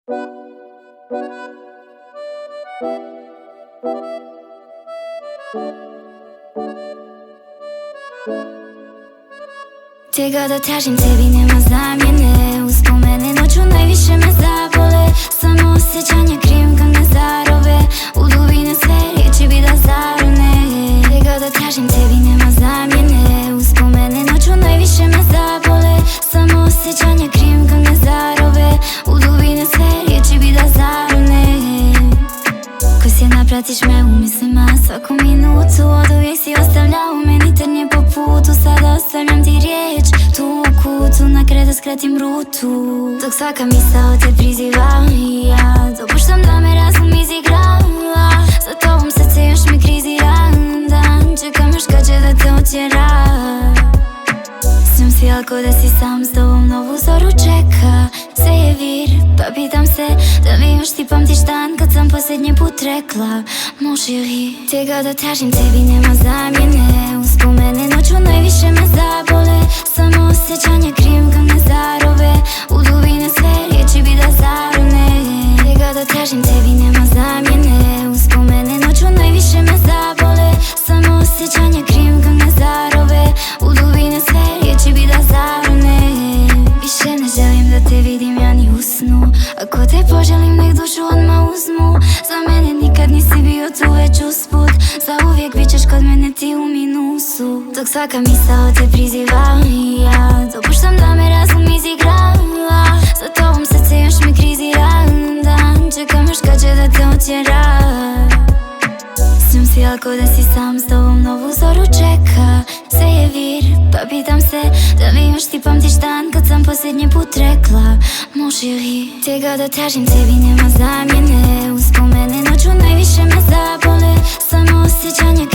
Gdje god da tražim tebi nema zamjene. Uspomene noću najviše me zabole. Samo osjećanja krijumka me zarove. U dubine sve riječi bi da zarone. Gdje god da tražim tebi nema zamjene. Uspomene noću najviše me zabole. Samo osjećanja krijumka me zarove. U dubine sve riječi bi da zarone. Ko si napratiš me u mislima svaku minutu. Od uvijek si ostavljao meni trnje po putu. Sada ostavljam ti riječ tu u kutu. Na kraj da skratim rutu. Dok svaka misao te priziva i ja dopuštam da me razum izigrava. Za tobom srce još mi krizira. Dan čekam još kad će da te otjera. Snim si alko da si sam, s tobom novu zoru čeka. Sve je vir, pa pitam se da li još ti pamtiš dan kad sam posljednji put rekla mon chéri. Gdje god da tražim tebi nema zamjene. Uspomene noću najviše me zabole. Samo osjećanja krijumka me zarove. U dubine sve riječi bi da zarone. Gdje god da tražim tebi nema zamjene. Uspomene noću najviše me zabole. Samo osjećanja krijumka me zarove. U dubine sve riječi bi da zarone. Više ne želim da te vidim ja ni u snu. Ako te poželim nek dušu odmah uzmu. Za mene nikad nisi bio tu već usput. Zauvijek bit ćeš kod mene ti u minusu. Dok svaka misao te priziva i ja dopuštam da me razum izigrava. Za tobom srce još mi krizira. Dan čekam još kad će da te otjera. Snim si alko da si sam, s tobom novu zoru čeka. Sve je vir, pa pitam se da li još ti pamtiš dan kad sam posljednji put rekla mon chéri. Gdje god da tražim tebi nema zamjene. Uspomene noću najviše me zabole. Samo osjećanja